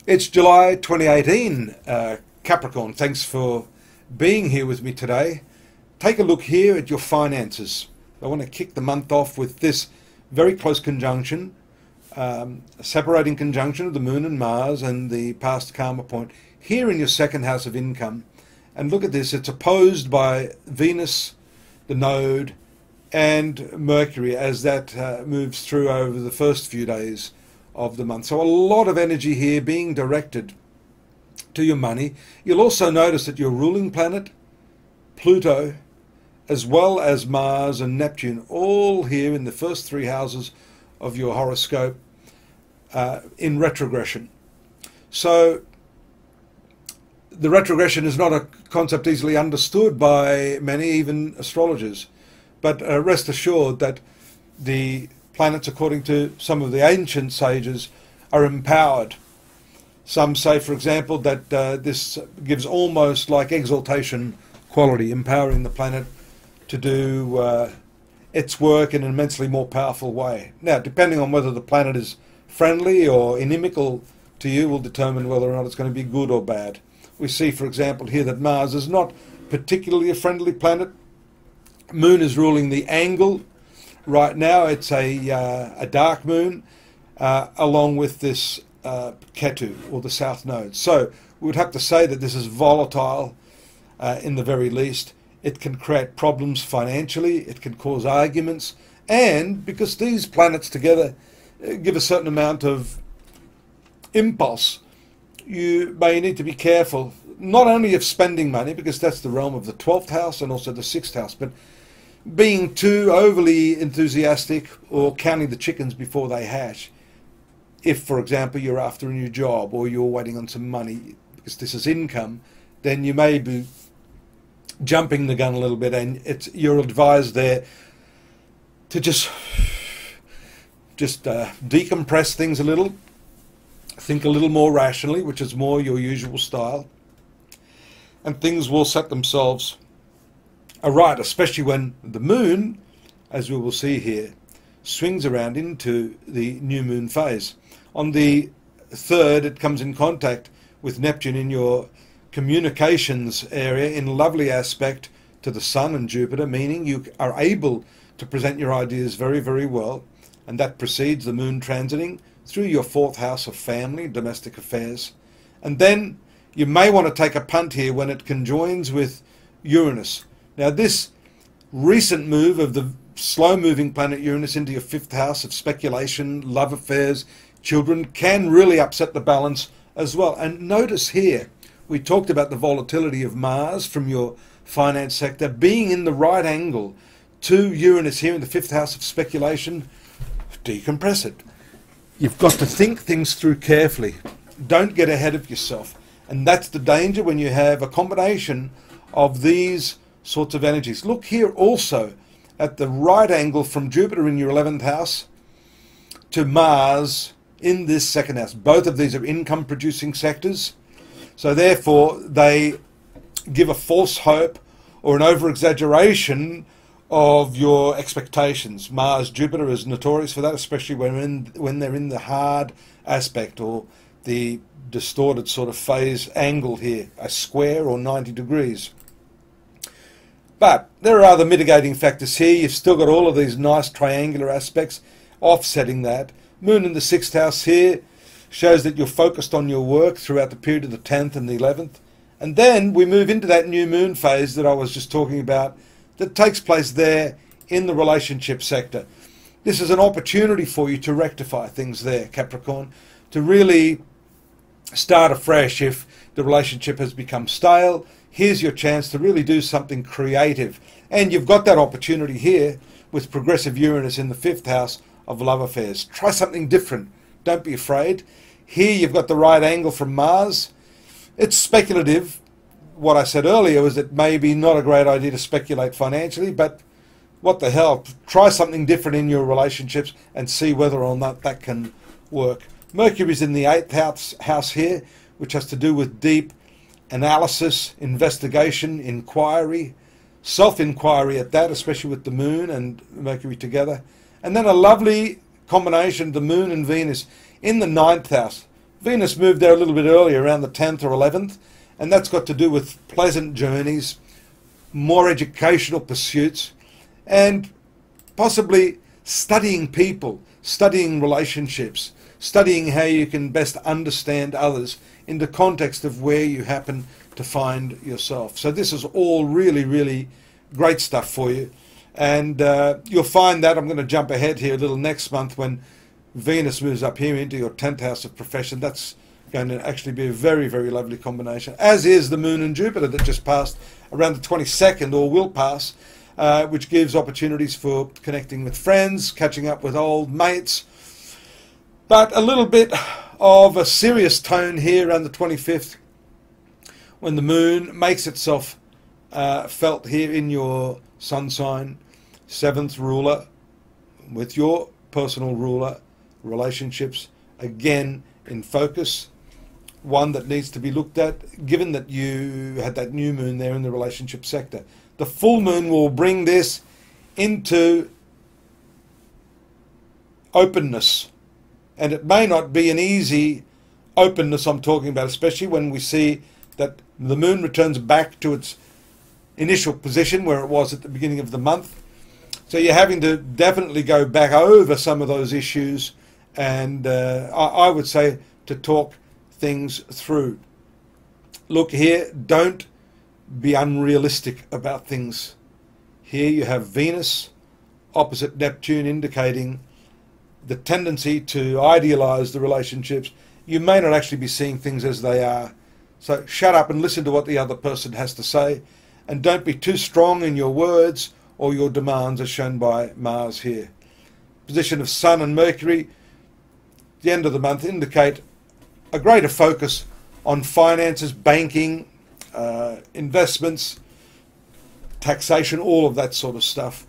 It's July 2018, Capricorn. Thanks for being here with me today. Take a look here at your finances. I want to kick the month off with this very close conjunction, a separating conjunction of the Moon and Mars and the past karma point here in your second house of income. And look at this, it's opposed by Venus, the node, and Mercury as that moves through over the first few days of the month. So a lot of energy here being directed to your money. You'll also notice that your ruling planet, Pluto, as well as Mars and Neptune, all here in the first three houses of your horoscope in retrogression. So the retrogression is not a concept easily understood by many, even astrologers. But rest assured that the planets, according to some of the ancient sages, are empowered. Some say, for example, that this gives almost like exaltation quality, empowering the planet to do its work in an immensely more powerful way. Now, depending on whether the planet is friendly or inimical to you will determine whether or not it's going to be good or bad. We see, for example, here that Mars is not particularly a friendly planet. Moon is ruling the angle. Right now it's a dark moon along with this Ketu, or the south node. So we would have to say that this is volatile in the very least. It can create problems financially, it can cause arguments, and because these planets together give a certain amount of impulse, you may need to be careful not only of spending money, because that's the realm of the 12th house and also the 6th house, but being too overly enthusiastic or counting the chickens before they hatch. If, for example, you're after a new job or you're waiting on some money, because this is income, then you may be jumping the gun a little bit, and you're advised there to just decompress things a little, think a little more rationally, which is more your usual style, and things will set themselves right, especially when the moon, as we will see here, swings around into the new moon phase. On the 3rd, it comes in contact with Neptune in your communications area in lovely aspect to the Sun and Jupiter, meaning you are able to present your ideas very, very well, and that precedes the moon transiting through your 4th house of family, domestic affairs. And then you may want to take a punt here when it conjoins with Uranus. Now, this recent move of the slow-moving planet Uranus into your 5th house of speculation, love affairs, children, can really upset the balance as well. And notice here, we talked about the volatility of Mars from your finance sector being in the right angle to Uranus here in the 5th house of speculation. Decompress it. You've got to think things through carefully. Don't get ahead of yourself. And that's the danger when you have a combination of these sorts of energies. Look here also at the right angle from Jupiter in your 11th house to Mars in this 2nd house. Both of these are income producing sectors, so therefore they give a false hope or an over exaggeration of your expectations. Mars, Jupiter is notorious for that, especially when they're in the hard aspect or the distorted sort of phase angle here, a square or 90 degrees. But there are other mitigating factors here. You've still got all of these nice triangular aspects offsetting that. Moon in the 6th house here shows that you're focused on your work throughout the period of the 10th and the 11th. And then we move into that new moon phase that I was just talking about that takes place there in the relationship sector. This is an opportunity for you to rectify things there, Capricorn, to really start afresh if the relationship has become stale. Here's your chance to really do something creative. And you've got that opportunity here with progressive Uranus in the 5th house of love affairs. Try something different. Don't be afraid. Here you've got the right angle from Mars. It's speculative. What I said earlier was that maybe not a great idea to speculate financially, but what the hell? Try something different in your relationships and see whether or not that can work. Mercury's in the 8th house here, which has to do with deep analysis, investigation, inquiry, self-inquiry at that, especially with the Moon and Mercury together. And then a lovely combination of the Moon and Venus in the 9th house, Venus moved there a little bit earlier, around the 10th or 11th, and that's got to do with pleasant journeys, more educational pursuits, and possibly studying people, studying relationships, studying how you can best understand others in the context of where you happen to find yourself. So this is all really, really great stuff for you. And you'll find that, I'm going to jump ahead here a little, next month when Venus moves up here into your 10th house of profession. That's going to actually be a very, very lovely combination, as is the Moon and Jupiter that just passed around the 22nd, or will pass, which gives opportunities for connecting with friends, catching up with old mates. But a little bit of a serious tone here around the 25th, when the Moon makes itself felt here in your sun sign, 7th ruler, with your personal ruler. Relationships again in focus, one that needs to be looked at, given that you had that new moon there in the relationship sector. The full moon will bring this into openness, and it may not be an easy openness I'm talking about, especially when we see that the moon returns back to its initial position where it was at the beginning of the month. So you're having to definitely go back over some of those issues, and I would say to talk things through. Look here, don't be unrealistic about things. Here you have Venus opposite Neptune, indicating the tendency to idealize the relationships. You may not actually be seeing things as they are. So shut up and listen to what the other person has to say, and don't be too strong in your words or your demands, as shown by Mars here. Position of Sun and Mercury, the end of the month, indicate a greater focus on finances, banking, investments, taxation, all of that sort of stuff,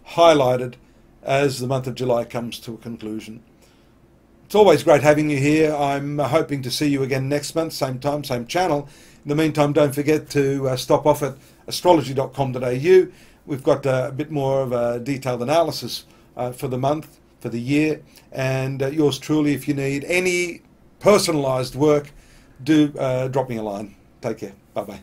highlighted as the month of July comes to a conclusion. It's always great having you here. I'm hoping to see you again next month, same time, same channel. In the meantime, don't forget to stop off at astrology.com.au. We've got a bit more of a detailed analysis for the month, for the year, and yours truly, if you need any personalised work, do drop me a line. Take care. Bye-bye.